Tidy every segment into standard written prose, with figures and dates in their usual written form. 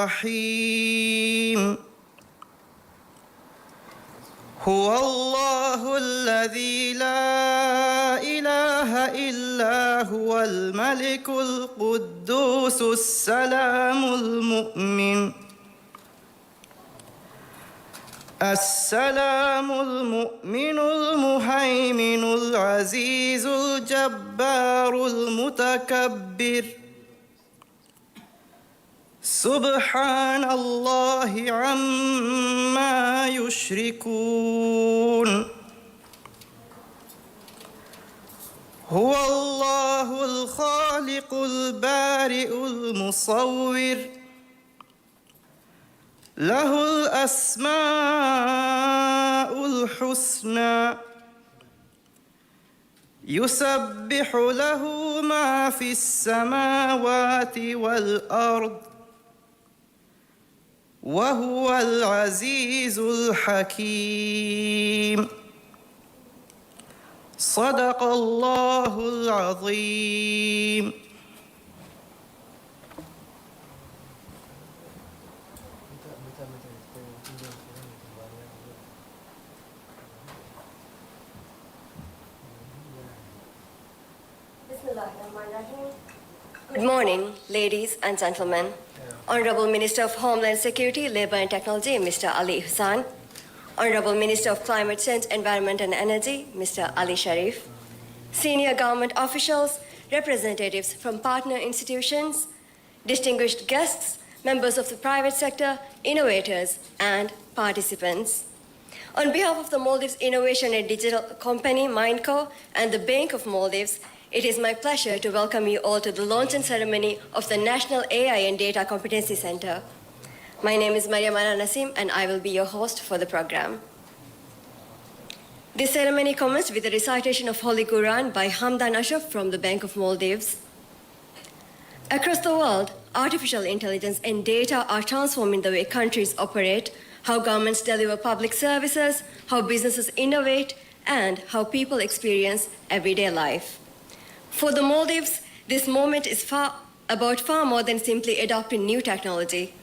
الرحيم هو الله الذي لا إله إلا هو الملك القدوس السلام المؤمن السلام المؤمن المهيمن العزيز الجبار المتكبر سبحان الله عما يشركون هو الله الخالق البارئ المصور له الأسماء الحسنى يسبح له ما في السماوات والأرض وهو العزيز الحكيم صدق الله العظيم Good morning, ladies and gentlemen. Honorable Minister of Homeland Security, Labour and Technology, Mr. Ali Hassan. Honorable Minister of Climate Change, Environment and Energy, Mr. Ali Sharif. Senior government officials, representatives from partner institutions, distinguished guests, members of the private sector, innovators, and participants. On behalf of the Maldives Innovation and Digital Company, Mindco, and the Bank of Maldives, it is my pleasure to welcome you all to the launching ceremony of the National AI and Data Competency Center. My name is Mariam Ana Nasim, and I will be your host for the program. This ceremony commenced with the recitation of Holy Quran by Hamdan Ashraf from the Bank of Maldives. Across the world, artificial intelligence and data are transforming the way countries operate, how governments deliver public services, how businesses innovate, and how people experience everyday life. For the Maldives, this moment is about far more than simply adopting new technology.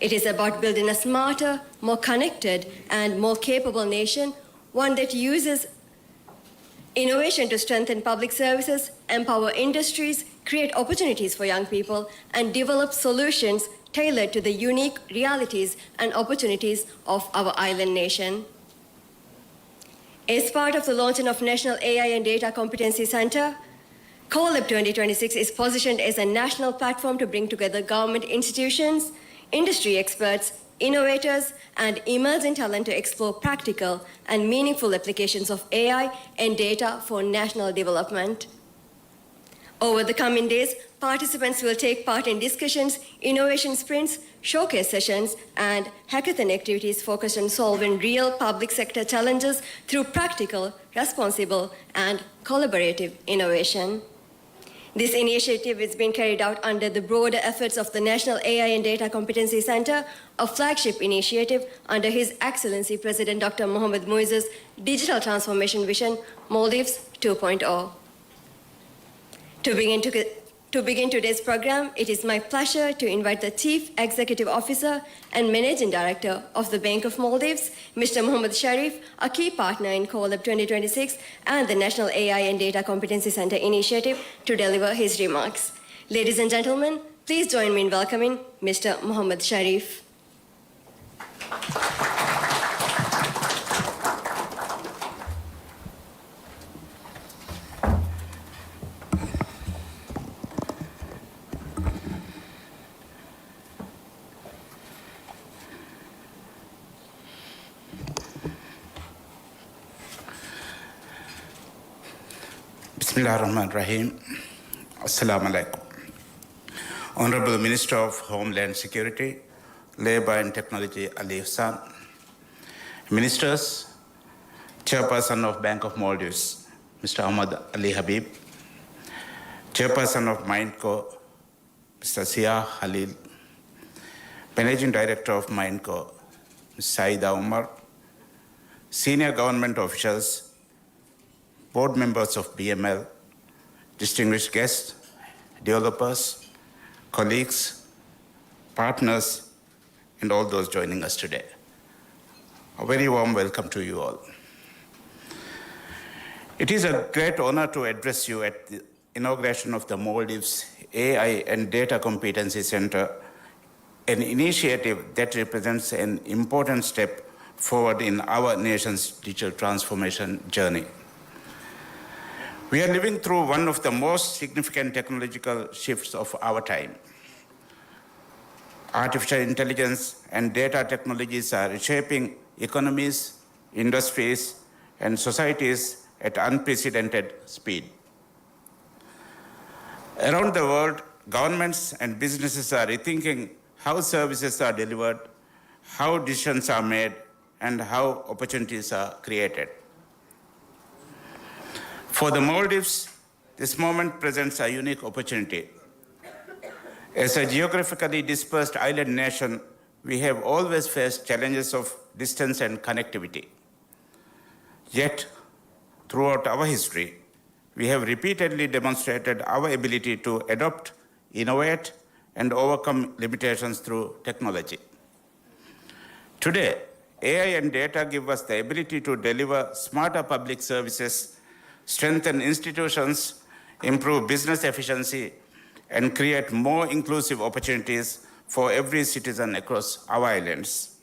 It is about building a smarter, more connected, and more capable nation, one that uses innovation to strengthen public services, empower industries, create opportunities for young people, and develop solutions tailored to the unique realities and opportunities of our island nation. As part of the launching of National AI and Data Competency Center, Colab 2026 is positioned as a national platform to bring together government institutions, industry experts, innovators, and emerging talent to explore practical and meaningful applications of AI and data for national development. Over the coming days, participants will take part in discussions, innovation sprints, showcase sessions, and hackathon activities focused on solving real public sector challenges through practical, responsible, and collaborative innovation. This initiative is being carried out under the broader efforts of the National AI and Data Competency Center, a flagship initiative under His Excellency President Dr. Mohamed Muiz's Digital Transformation Vision, Maldives 2.0. To begin today's program, it is my pleasure to invite the Chief Executive Officer and Managing Director of the Bank of Maldives, Mr. Mohamed Sharif, a key partner in Colab 2026 and the National AI and Data Competency Center initiative, to deliver his remarks. Ladies and gentlemen, please join me in welcoming Mr. Mohamed Sharif. Bismillahirrahmanirrahim. Assalamu alaikum. Honorable Minister of Homeland Security, Labour and Technology Ali Hassan, Ministers, Chairperson of Bank of Maldives, Mr. Ahmad Ali Habib, Chairperson of Mindco, Mr. Sia Halil, Managing Director of Mindco, Ms. Saida Umar, Senior Government Officials, Board members of BML, distinguished guests, developers, colleagues, partners, and all those joining us today. A very warm welcome to you all. It is a great honor to address you at the inauguration of the Maldives AI and Data Competency Center, an initiative that represents an important step forward in our nation's digital transformation journey. We are living through one of the most significant technological shifts of our time. Artificial intelligence and data technologies are reshaping economies, industries, and societies at unprecedented speed. Around the world, governments and businesses are rethinking how services are delivered, how decisions are made, and how opportunities are created. For the Maldives, this moment presents a unique opportunity. As a geographically dispersed island nation, we have always faced challenges of distance and connectivity. Yet, throughout our history, we have repeatedly demonstrated our ability to adopt, innovate, and overcome limitations through technology. Today, AI and data give us the ability to deliver smarter public services, strengthen institutions, improve business efficiency, and create more inclusive opportunities for every citizen across our islands.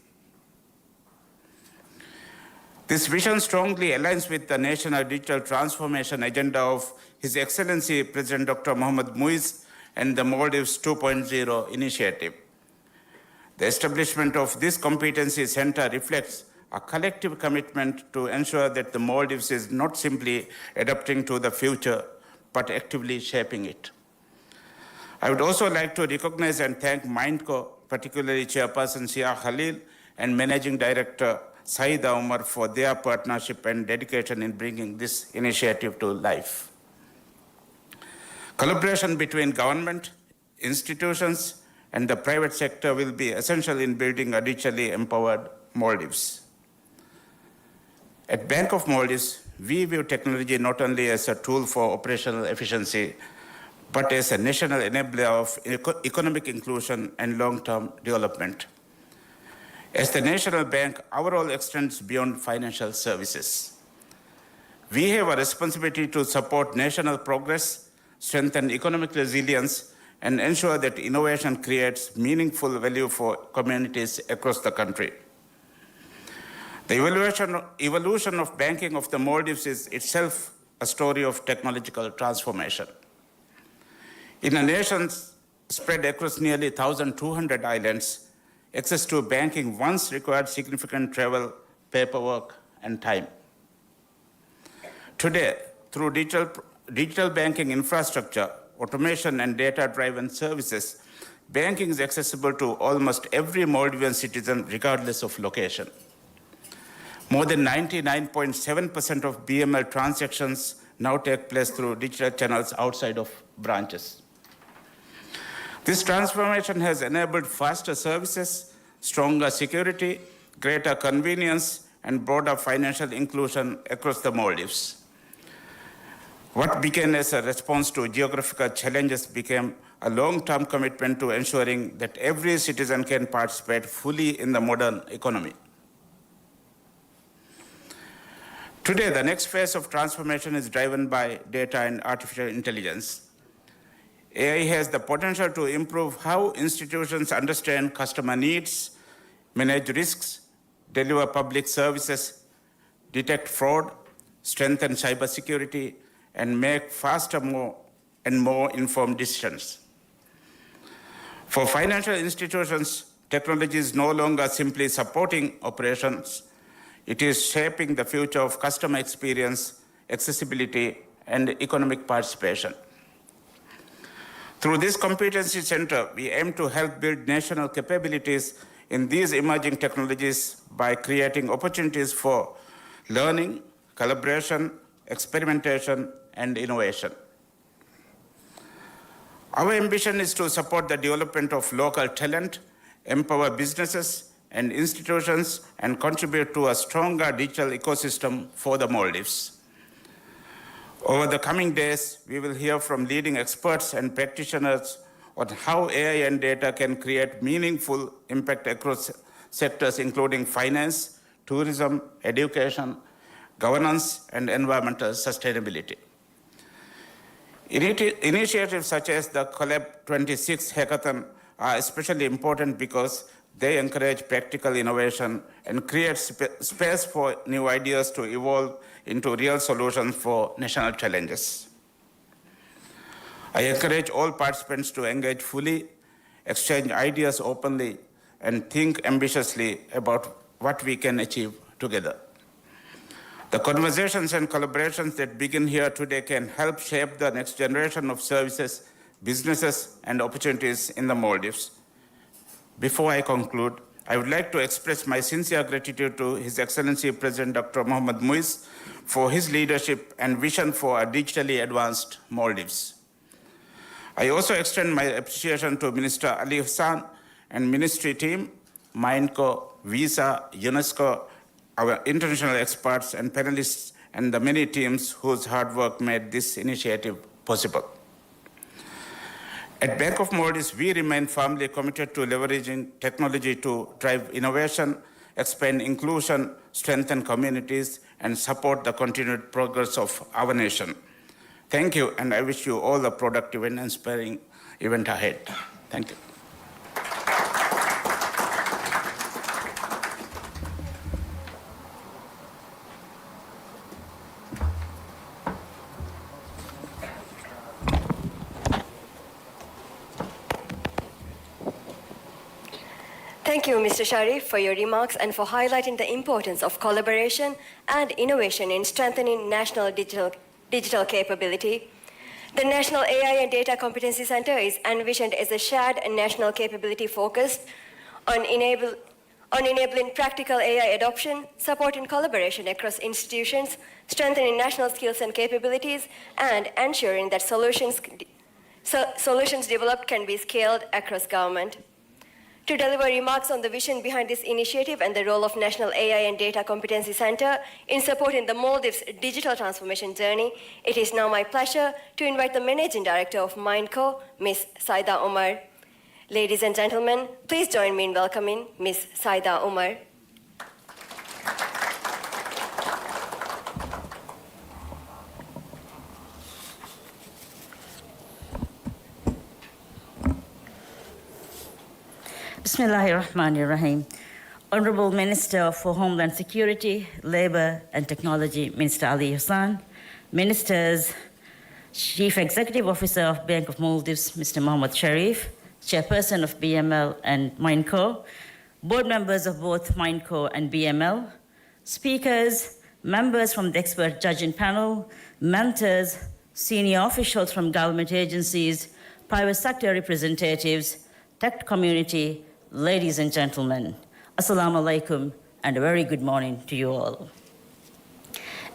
This vision strongly aligns with the national digital transformation agenda of His Excellency President Dr. Mohamed Muiz and the Maldives 2.0 initiative. The establishment of this competency center reflects a collective commitment to ensure that the Maldives is not simply adapting to the future, but actively shaping it. I would also like to recognize and thank Mindco, particularly Chairperson Shia Khalil and Managing Director Saida Umar for their partnership and dedication in bringing this initiative to life. Collaboration between government, institutions, and the private sector will be essential in building a digitally empowered Maldives. At Bank of Maldives, we view technology not only as a tool for operational efficiency, but as a national enabler of economic inclusion and long-term development. As the national bank, our role extends beyond financial services. We have a responsibility to support national progress, strengthen economic resilience, and ensure that innovation creates meaningful value for communities across the country. The evolution of banking of the Maldives is itself a story of technological transformation. In a nation spread across nearly 1,200 islands, access to banking once required significant travel, paperwork, and time. Today, through digital banking infrastructure, automation, and data-driven services, banking is accessible to almost every Maldivian citizen, regardless of location. More than 99.7% of BML transactions now take place through digital channels outside of branches. This transformation has enabled faster services, stronger security, greater convenience, and broader financial inclusion across the Maldives. What began as a response to geographical challenges became a long-term commitment to ensuring that every citizen can participate fully in the modern economy. Today, the next phase of transformation is driven by data and artificial intelligence. AI has the potential to improve how institutions understand customer needs, manage risks, deliver public services, detect fraud, strengthen cybersecurity, and make faster, more informed decisions. For financial institutions, technology is no longer simply supporting operations. It is shaping the future of customer experience, accessibility, and economic participation. Through this competency center, we aim to help build national capabilities in these emerging technologies by creating opportunities for learning, collaboration, experimentation, and innovation. Our ambition is to support the development of local talent, empower businesses and institutions, and contribute to a stronger digital ecosystem for the Maldives. Over the coming days, we will hear from leading experts and practitioners on how AI and data can create meaningful impact across sectors including finance, tourism, education, governance, and environmental sustainability. Initiatives such as the Colab 26 hackathon are especially important because they encourage practical innovation and create space for new ideas to evolve into real solutions for national challenges. I encourage all participants to engage fully, exchange ideas openly, and think ambitiously about what we can achieve together. The conversations and collaborations that begin here today can help shape the next generation of services, businesses, and opportunities in the Maldives. Before I conclude, I would like to express my sincere gratitude to His Excellency President Dr. Mohamed Muiz for his leadership and vision for a digitally advanced Maldives. I also extend my appreciation to Minister Ali Hassan and Ministry team, Mindco, Visa, UNESCO, our international experts and panelists, and the many teams whose hard work made this initiative possible. At Bank of Maldives, we remain firmly committed to leveraging technology to drive innovation, expand inclusion, strengthen communities, and support the continued progress of our nation. Thank you, and I wish you all a productive and inspiring event ahead. Thank you. Thank you, Mr. Sharif, for your remarks and for highlighting the importance of collaboration and innovation in strengthening national digital capability. The National AI and Data Competency Center is envisioned as a shared national capability focused on enabling practical AI adoption, supporting collaboration across institutions, strengthening national skills and capabilities, and ensuring that solutions developed can be scaled across government. To deliver remarks on the vision behind this initiative and the role of National AI and Data Competency Center in supporting the Maldives' digital transformation journey, it is now my pleasure to invite the Managing Director of Mindco, Ms. Saida Omar. Ladies and gentlemen, please join me in welcoming Ms. Saida Omar. Bismillahirrahmanirrahim. Honorable Minister for Homeland Security, Labor and Technology, Minister Ali Hassan, Ministers, Chief Executive Officer of Bank of Maldives, Mr. Mohamed Sharif, Chairperson of BML and Mindco, board members of both Mindco and BML, speakers, members from the expert judging panel, mentors, senior officials from government agencies, private sector representatives, tech community, ladies and gentlemen, Assalamu alaikum, and a very good morning to you all.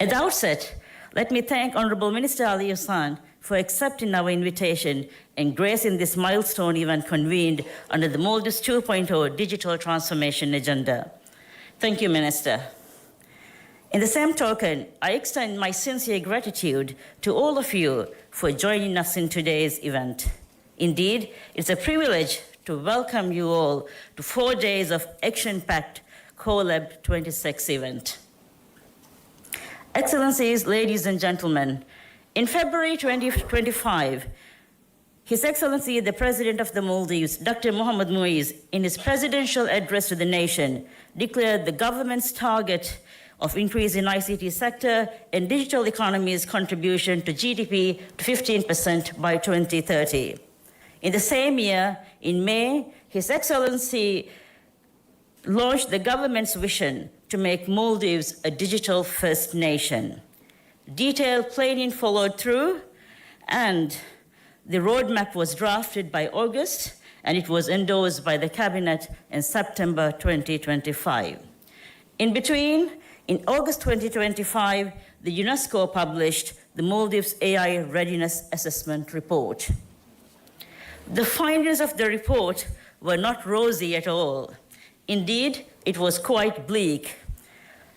At the outset, let me thank Honorable Minister Ali Hassan for accepting our invitation and gracing this milestone event convened under the Maldives 2.0 Digital Transformation Agenda. Thank you, Minister. In the same token, I extend my sincere gratitude to all of you for joining us in today's event. Indeed, it's a privilege to welcome you all to 4 days of action-packed Colab 26 event. Excellencies, ladies and gentlemen, in February 2025, His Excellency, the President of the Maldives, Dr. Mohamed Muiz, in his presidential address to the nation, declared the government's target of increase in ICT sector and digital economy's contribution to GDP to 15% by 2030. In the same year, in May, His Excellency launched the government's vision to make Maldives a digital-first nation. Detailed planning followed through, and the roadmap was drafted by August, and it was endorsed by the Cabinet in September 2025. In between, in August 2025, the UNESCO published the Maldives AI Readiness Assessment Report. The findings of the report were not rosy at all. Indeed, it was quite bleak.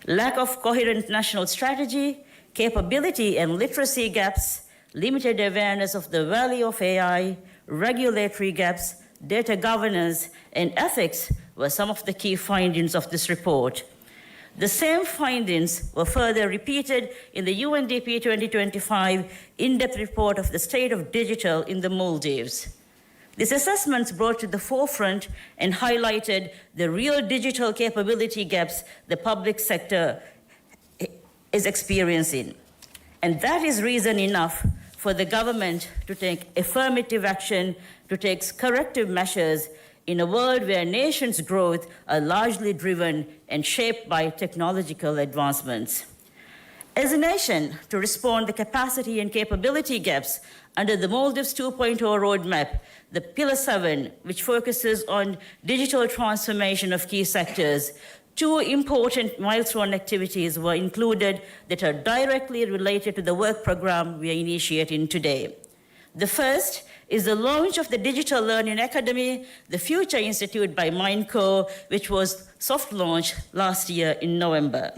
Lack of coherent national strategy, capability and literacy gaps, limited awareness of the value of AI, regulatory gaps, data governance, and ethics were some of the key findings of this report. The same findings were further repeated in the UNDP 2025 in-depth report of the state of digital in the Maldives. These assessments brought to the forefront and highlighted the real digital capability gaps the public sector is experiencing. And that is reason enough for the government to take affirmative action, to take corrective measures in a world where nations' growth are largely driven and shaped by technological advancements. As a nation, to respond to the capacity and capability gaps under the Maldives 2.0 roadmap, the Pillar 7, which focuses on digital transformation of key sectors, two important milestone activities were included that are directly related to the work program we are initiating today. The first is the launch of the Digital Learning Academy, the Future Institute by Mindco, which was soft launched last year in November.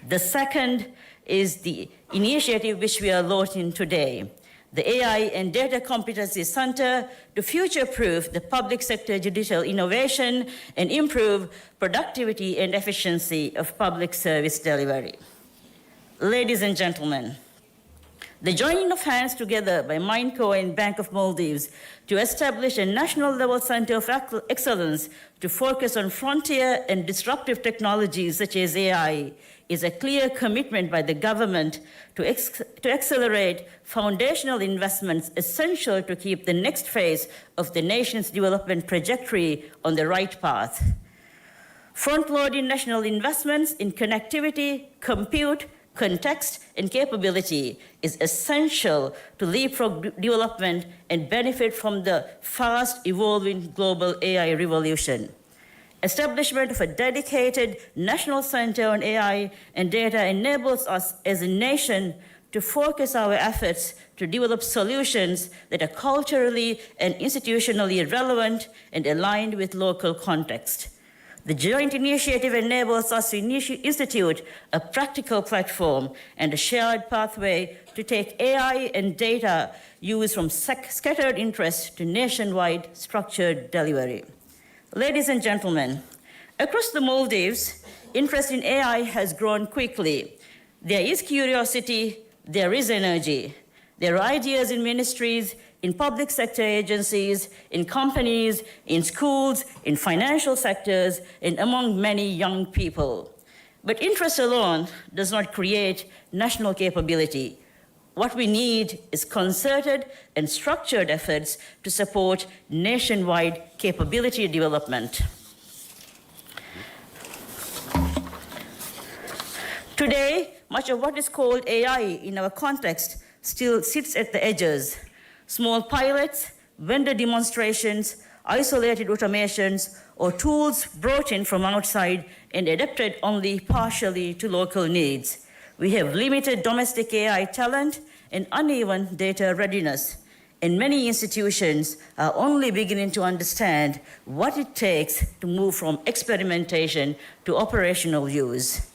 The second is the initiative which we are launching today, the AI and Data Competency Center to future-proof the public sector digital innovation and improve productivity and efficiency of public service delivery. Ladies and gentlemen, the joining of hands together by Mindco and Bank of Maldives to establish a national-level center of excellence to focus on frontier and disruptive technologies such as AI is a clear commitment by the government to accelerate foundational investments essential to keep the next phase of the nation's development trajectory on the right path. Front-loading national investments in connectivity, compute, context, and capability is essential to leapfrog development and benefit from the fast-evolving global AI revolution. Establishment of a dedicated national center on AI and data enables us as a nation to focus our efforts to develop solutions that are culturally and institutionally relevant and aligned with local context. The joint initiative enables us to institute a practical platform and a shared pathway to take AI and data use from scattered interests to nationwide structured delivery. Ladies and gentlemen, across the Maldives, interest in AI has grown quickly. There is curiosity, there is energy. There are ideas in ministries, in public sector agencies, in companies, in schools, in financial sectors, and among many young people. But interest alone does not create national capability. What we need is concerted and structured efforts to support nationwide capability development. Today, much of what is called AI in our context still sits at the edges. Small pilots, vendor demonstrations, isolated automations, or tools brought in from outside and adapted only partially to local needs. We have limited domestic AI talent and uneven data readiness, and many institutions are only beginning to understand what it takes to move from experimentation to operational use.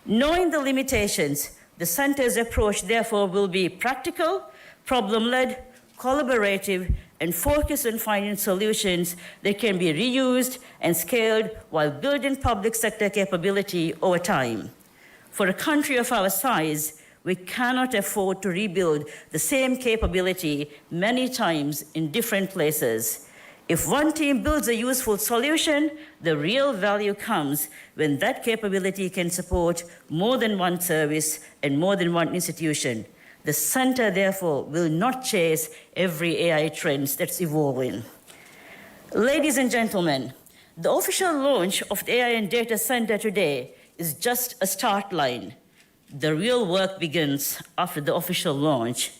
Knowing the limitations, the center's approach, therefore, will be practical, problem-led, collaborative, and focused on finding solutions that can be reused and scaled while building public sector capability over time. For a country of our size, we cannot afford to rebuild the same capability many times in different places. If one team builds a useful solution, the real value comes when that capability can support more than one service and more than one institution. The center, therefore, will not chase every AI trend that's evolving. Ladies and gentlemen, the official launch of the AI and Data Center today is just a start line. The real work begins after the official launch.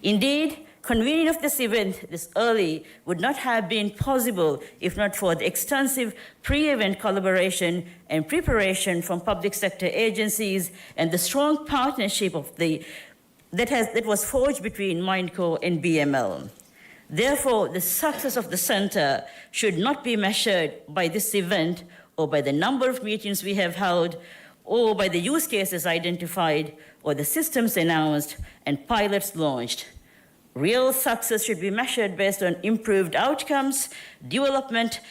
Indeed, convening of this event this early would not have been possible if not for the extensive pre-event collaboration and preparation from public sector agencies and the strong partnership that was forged between Mindco and BML. Therefore, the success of the center should not be measured by this event or by the number of meetings we have held or by the use cases identified or the systems announced and pilots launched. Real success should be measured based on improved outcomes, development,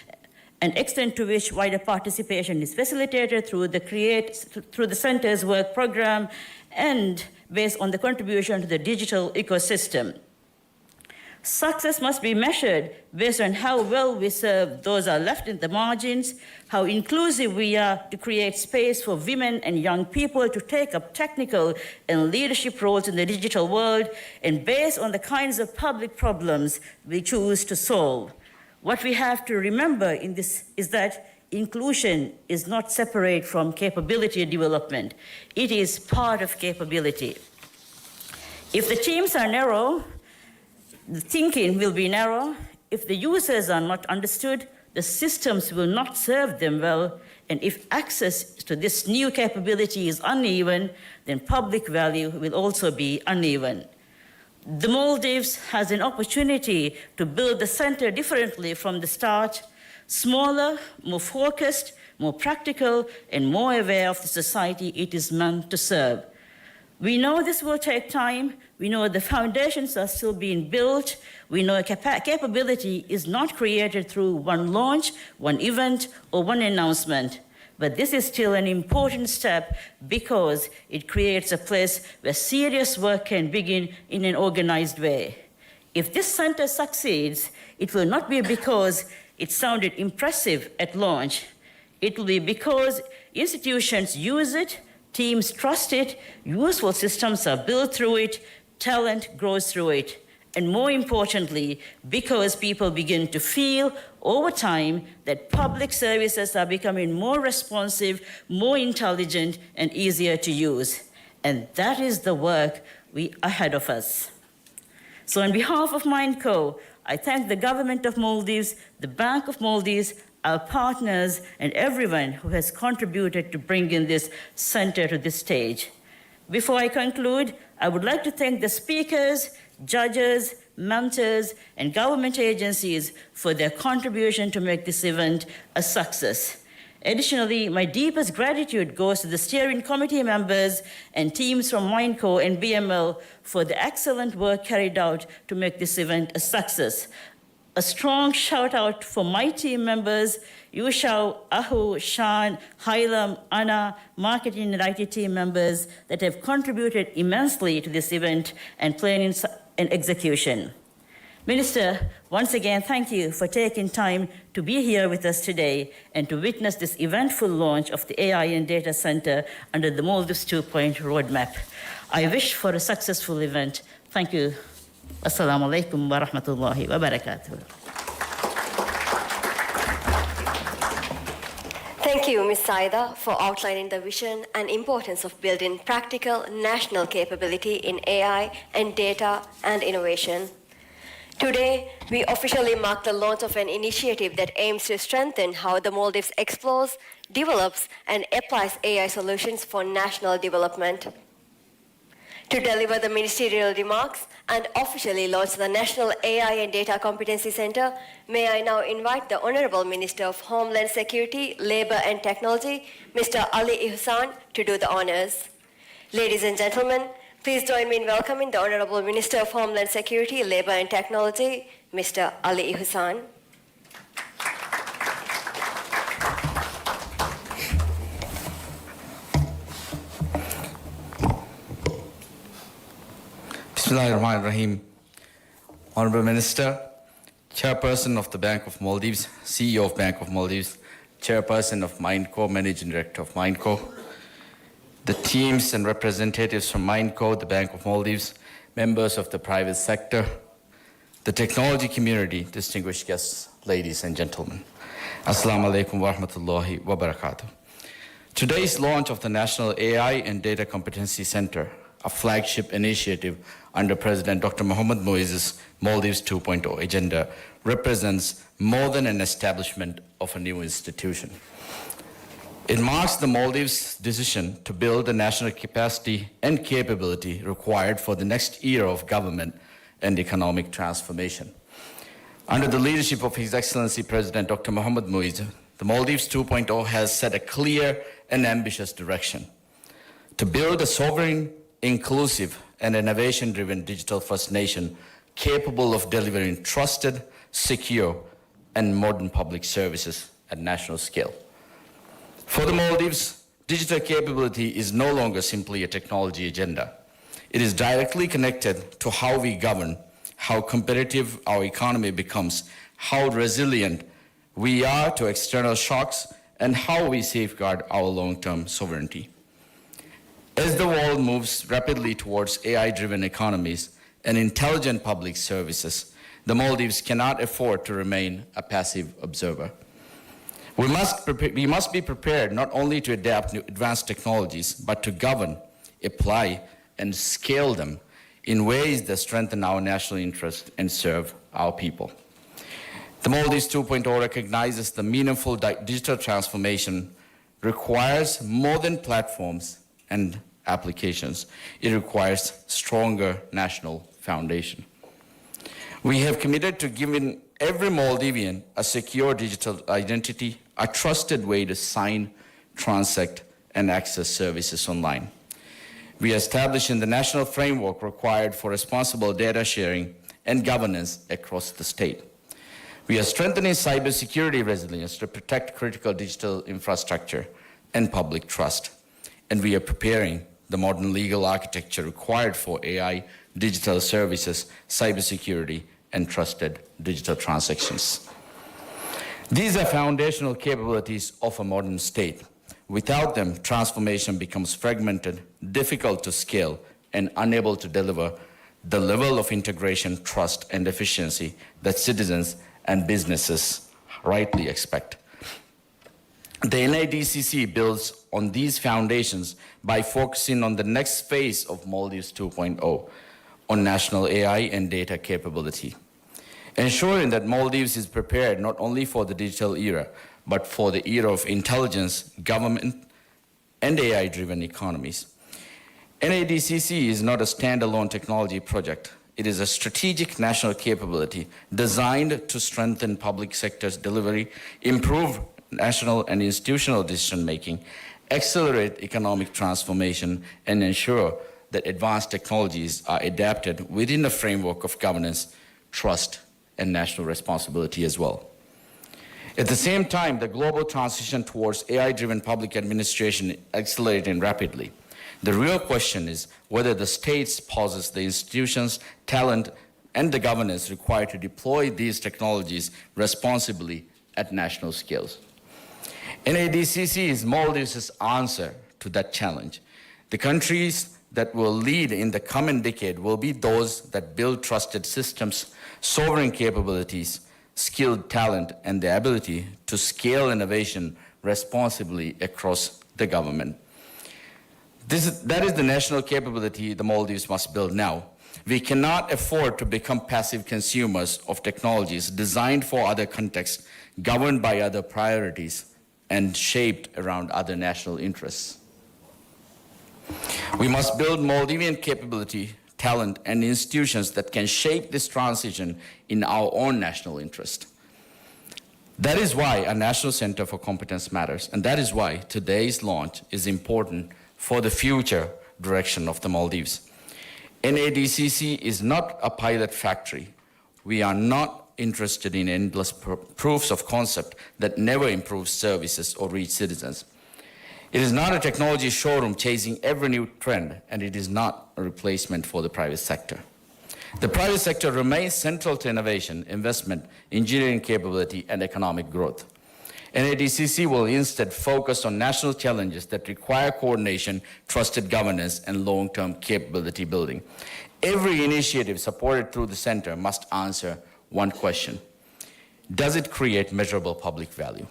and extent to which wider participation is facilitated through the center's work program and based on the contribution to the digital ecosystem. Success must be measured based on how well we serve those who are left in the margins, how inclusive we are to create space for women and young people to take up technical and leadership roles in the digital world, and based on the kinds of public problems we choose to solve. What we have to remember in this is that inclusion is not separate from capability development. It is part of capability. If the teams are narrow, the thinking will be narrow. If the users are not understood, the systems will not serve them well. And if access to this new capability is uneven, then public value will also be uneven. The Maldives has an opportunity to build the center differently from the start, smaller, more focused, more practical, and more aware of the society it is meant to serve. We know this will take time. We know the foundations are still being built. We know capability is not created through one launch, one event, or one announcement. But this is still an important step because it creates a place where serious work can begin in an organized way. If this center succeeds, it will not be because it sounded impressive at launch. It will be because institutions use it, teams trust it, useful systems are built through it, talent grows through it. And more importantly, because people begin to feel over time that public services are becoming more responsive, more intelligent, and easier to use. And that is the work ahead of us. So on behalf of MindCo, I thank the government of Maldives, the Bank of Maldives, our partners, and everyone who has contributed to bringing this center to this stage. Before I conclude, I would like to thank the speakers, judges, mentors, and government agencies for their contribution to make this event a success. Additionally, my deepest gratitude goes to the steering committee members and teams from MindCo and BML for the excellent work carried out to make this event a success. A strong shout out for my team members, Yushao, Ahu, Shan, Hailam, Anna, marketing and IT team members that have contributed immensely to this event and planning and execution. Minister, once again, thank you for taking time to be here with us today and to witness this eventful launch of the AI and Data Center under the Maldives 2.0 roadmap. I wish for a successful event. Thank you. Assalamu alaikum wa rahmatullahi wa barakatuh. Thank you, Ms. Saida, for outlining the vision and importance of building practical national capability in AI and data and innovation. Today, we officially mark the launch of an initiative that aims to strengthen how the Maldives explores, develops, and applies AI solutions for national development. To deliver the ministerial remarks and officially launch the National AI and Data Competency Center, may I now invite the Honorable Minister of Homeland Security, Labor and Technology, Mr. Ali Ihsan, to do the honors. Ladies and gentlemen, please join me in welcoming the Honorable Minister of Homeland Security, Labor and Technology, Mr. Ali Ihsan. Bismillahirrahmanirrahim. Honorable Minister, Chairperson of the Bank of Maldives, CEO of Bank of Maldives, Chairperson of MindCo, Managing Director of MindCo, the teams and representatives from MindCo, the Bank of Maldives, members of the private sector, the technology community, distinguished guests, ladies and gentlemen. Assalamu alaikum wa rahmatullahi wa barakatuh. Today's launch of the National AI and Data Competency Center, a flagship initiative under President Dr. Mohamed Moise's Maldives 2.0 agenda, represents more than an establishment of a new institution. It marks the Maldives' decision to build the national capacity and capability required for the next era of government and economic transformation. Under the leadership of His Excellency President Dr. Mohamed Moise, the Maldives 2.0 has set a clear and ambitious direction to build a sovereign, inclusive, and innovation-driven digital-first nation capable of delivering trusted, secure, and modern public services at national scale. For the Maldives, digital capability is no longer simply a technology agenda. It is directly connected to how we govern, how competitive our economy becomes, how resilient we are to external shocks, and how we safeguard our long-term sovereignty. As the world moves rapidly towards AI-driven economies and intelligent public services, the Maldives cannot afford to remain a passive observer. We must be prepared not only to adapt new advanced technologies, but to govern, apply, and scale them in ways that strengthen our national interest and serve our people. The Maldives 2.0 recognizes the meaningful digital transformation requires more than platforms and applications. It requires stronger national foundation. We have committed to giving every Maldivian a secure digital identity, a trusted way to sign, transact, and access services online. We are establishing the national framework required for responsible data sharing and governance across the state. We are strengthening cybersecurity resilience to protect critical digital infrastructure and public trust. And we are preparing the modern legal architecture required for AI, digital services, cybersecurity, and trusted digital transactions. These are foundational capabilities of a modern state. Without them, transformation becomes fragmented, difficult to scale, and unable to deliver the level of integration, trust, and efficiency that citizens and businesses rightly expect. The NIDCC builds on these foundations by focusing on the next phase of Maldives 2.0, on national AI and data capability, ensuring that Maldives is prepared not only for the digital era, but for the era of intelligence, government, and AI-driven economies. NIDCC is not a standalone technology project. It is a strategic national capability designed to strengthen public sector's delivery, improve national and institutional decision-making, accelerate economic transformation, and ensure that advanced technologies are adapted within the framework of governance, trust, and national responsibility as well. At the same time, the global transition towards AI-driven public administration is accelerating rapidly. The real question is whether the state possesses the institutions, talent, and the governance required to deploy these technologies responsibly at national scales. NIDCC is Maldives' answer to that challenge. The countries that will lead in the coming decade will be those that build trusted systems, sovereign capabilities, skilled talent, and the ability to scale innovation responsibly across the government. That is the national capability the Maldives must build now. We cannot afford to become passive consumers of technologies designed for other contexts, governed by other priorities, and shaped around other national interests. We must build Maldivian capability, talent, and institutions that can shape this transition in our own national interest. That is why a National Center for Competence matters, and that is why today's launch is important for the future direction of the Maldives. NIDCC is not a pilot factory. We are not interested in endless proofs of concept that never improve services or reach citizens. It is not a technology showroom chasing every new trend, and it is not a replacement for the private sector. The private sector remains central to innovation, investment, engineering capability, and economic growth. NIDCC will instead focus on national challenges that require coordination, trusted governance, and long-term capability building. Every initiative supported through the center must answer one question: does it create measurable public value?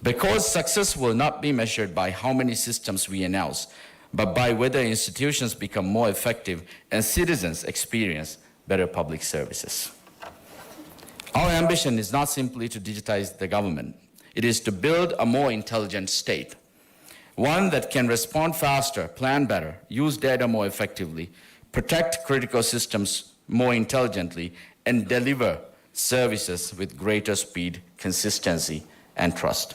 Because success will not be measured by how many systems we announce, but by whether institutions become more effective and citizens experience better public services. Our ambition is not simply to digitize the government. It is to build a more intelligent state, one that can respond faster, plan better, use data more effectively, protect critical systems more intelligently, and deliver services with greater speed, consistency, and trust.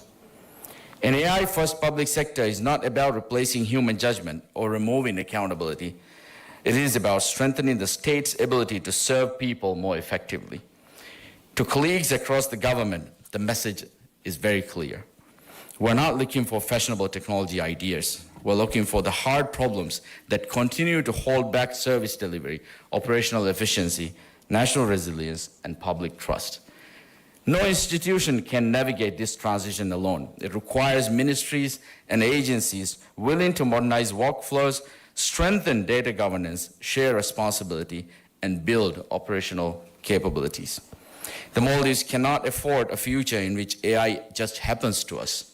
An AI-first public sector is not about replacing human judgment or removing accountability. It is about strengthening the state's ability to serve people more effectively. To colleagues across the government, the message is very clear. We're not looking for fashionable technology ideas. We're looking for the hard problems that continue to hold back service delivery, operational efficiency, national resilience, and public trust. No institution can navigate this transition alone. It requires ministries and agencies willing to modernize workflows, strengthen data governance, share responsibility, and build operational capabilities. The Maldives cannot afford a future in which AI just happens to us.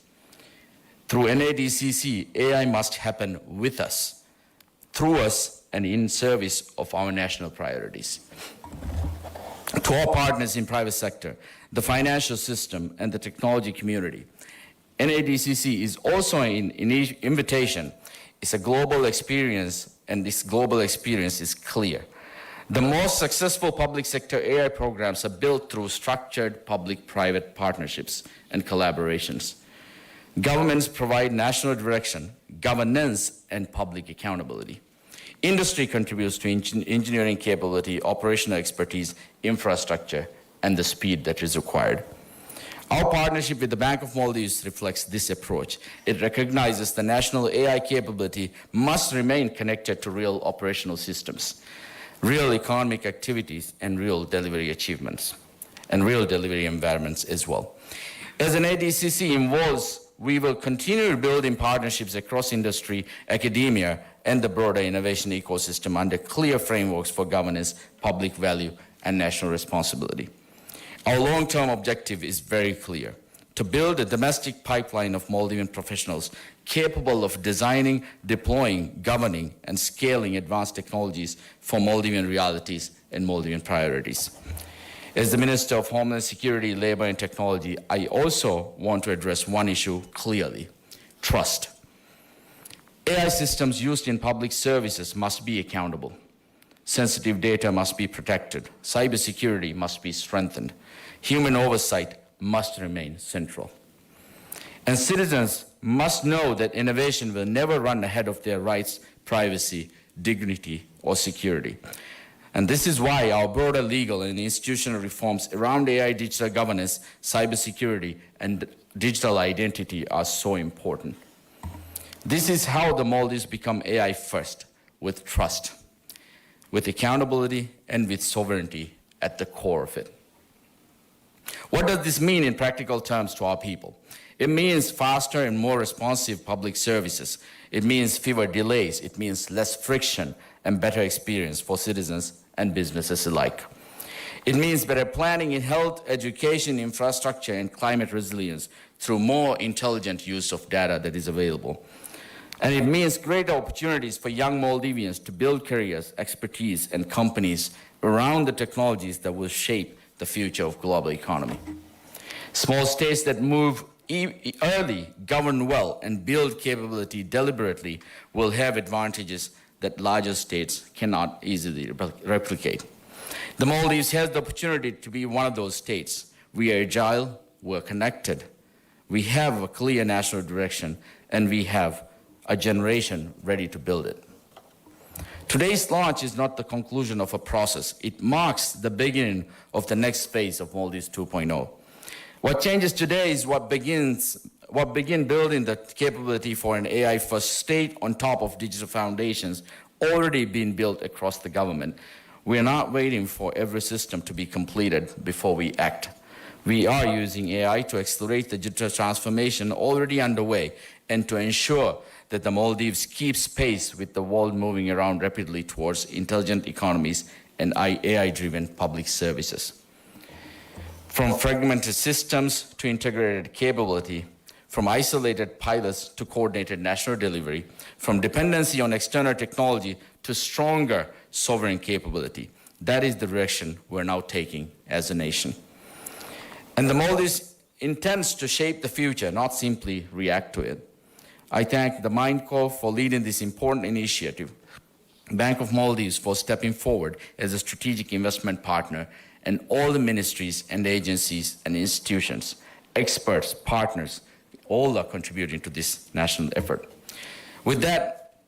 Through NADCC, AI must happen with us, through us, and in service of our national priorities. To our partners in private sector, the financial system, and the technology community, NADCC is also an invitation. It's a global experience, and this global experience is clear. The most successful public sector AI programs are built through structured public-private partnerships and collaborations. Governments provide national direction, governance, and public accountability. Industry contributes to engineering capability, operational expertise, infrastructure, and the speed that is required. Our partnership with the Bank of Maldives reflects this approach. It recognizes the national AI capability must remain connected to real operational systems, real economic activities, and real delivery achievements, and real delivery environments as well. As an ADCC involves, we will continue building partnerships across industry, academia, and the broader innovation ecosystem under clear frameworks for governance, public value, and national responsibility. Our long-term objective is very clear: to build a domestic pipeline of Maldivian professionals capable of designing, deploying, governing, and scaling advanced technologies for Maldivian realities and Maldivian priorities. As the Minister of Homeland Security, Labor and Technology, I also want to address one issue clearly: trust. AI systems used in public services must be accountable. Sensitive data must be protected. Cybersecurity must be strengthened. Human oversight must remain central. And citizens must know that innovation will never run ahead of their rights, privacy, dignity, or security. And this is why our broader legal and institutional reforms around AI digital governance, cybersecurity, and digital identity are so important. This is how the Maldives become AI first, with trust, with accountability, and with sovereignty at the core of it. What does this mean in practical terms to our people? It means faster and more responsive public services. It means fewer delays. It means less friction and better experience for citizens and businesses alike. It means better planning in health, education, infrastructure, and climate resilience through more intelligent use of data that is available. And it means greater opportunities for young Maldivians to build careers, expertise, and companies around the technologies that will shape the future of global economy. Small states that move early, govern well, and build capability deliberately will have advantages that larger states cannot easily replicate. The Maldives has the opportunity to be one of those states. We are agile, we're connected, we have a clear national direction, and we have a generation ready to build it. Today's launch is not the conclusion of a process. It marks the beginning of the next phase of Maldives 2.0. What changes today is what begin building the capability for an AI-first state on top of digital foundations already being built across the government. We are not waiting for every system to be completed before we act. We are using AI to accelerate the digital transformation already underway and to ensure that the Maldives keeps pace with the world moving around rapidly towards intelligent economies and AI-driven public services. From fragmented systems to integrated capability, from isolated pilots to coordinated national delivery, from dependency on external technology to stronger sovereign capability. That is the direction we're now taking as a nation. And the Maldives intends to shape the future, not simply react to it. I thank the MindCo for leading this important initiative, Bank of Maldives for stepping forward as a strategic investment partner, and all the ministries and agencies and institutions, experts, partners, all are contributing to this national effort. With that,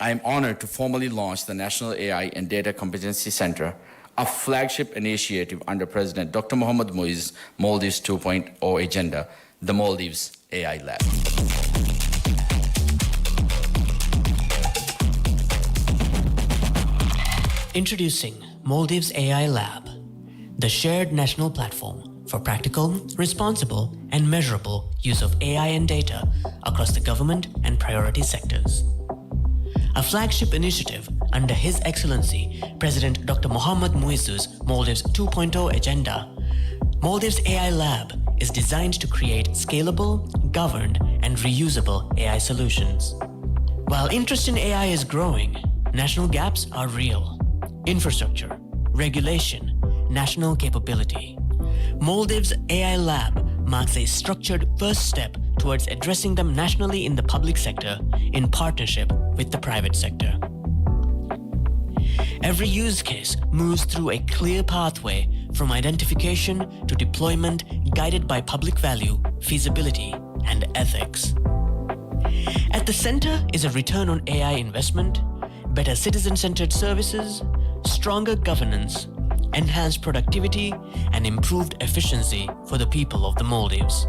I am honored to formally launch the National AI and Data Competency Center, a flagship initiative under President Dr. Mohammad Muiz's Maldives 2.0 agenda, the Maldives AI Lab. Introducing Maldives AI Lab, the shared national platform for practical, responsible, and measurable use of AI and data across the government and priority sectors. A flagship initiative under His Excellency President Dr. Mohammad Muiz's Maldives 2.0 agenda, Maldives AI Lab is designed to create scalable, governed, and reusable AI solutions. While interest in AI is growing, national gaps are real. Infrastructure, regulation, national capability. Maldives AI Lab marks a structured first step towards addressing them nationally in the public sector in partnership with the private sector. Every use case moves through a clear pathway from identification to deployment, guided by public value, feasibility, and ethics. At the center is a return on AI investment, better citizen-centered services, stronger governance, enhanced productivity, and improved efficiency for the people of the Maldives.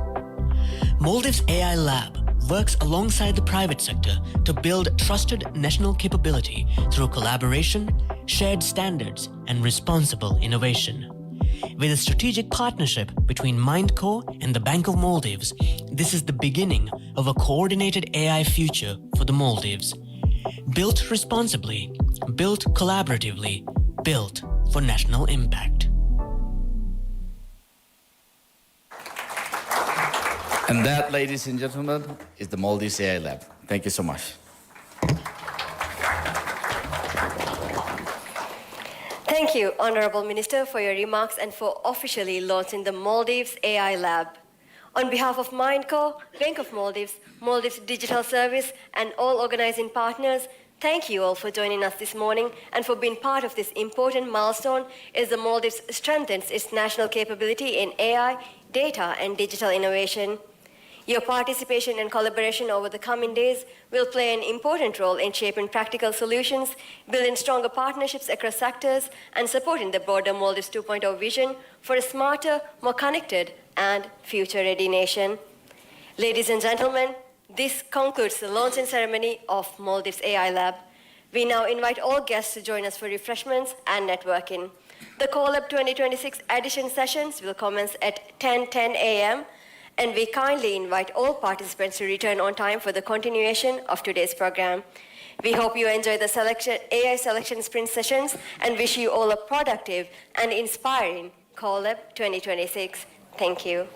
Maldives AI Lab works alongside the private sector to build trusted national capability through collaboration, shared standards, and responsible innovation. With a strategic partnership between MindCo and the Bank of Maldives, this is the beginning of a coordinated AI future for the Maldives. Built responsibly, built collaboratively, built for national impact. And that, ladies and gentlemen, is the Maldives AI Lab. Thank you so much. Thank you, Honorable Minister, for your remarks and for officially launching the Maldives AI Lab. On behalf of MindCo, Bank of Maldives, Maldives Digital Service, and all organizing partners, thank you all for joining us this morning and for being part of this important milestone as the Maldives strengthens its national capability in AI, data, and digital innovation. Your participation and collaboration over the coming days will play an important role in shaping practical solutions, building stronger partnerships across sectors, and supporting the broader Maldives 2.0 vision for a smarter, more connected, and future-ready nation. Ladies and gentlemen, this concludes the launching ceremony of Maldives AI Lab. We now invite all guests to join us for refreshments and networking. The Colab 2026 edition sessions will commence at 10:10 a.m., and we kindly invite all participants to return on time for the continuation of today's program. We hope you enjoy the AI selection sprint sessions and wish you all a productive and inspiring Colab 2026. Thank you.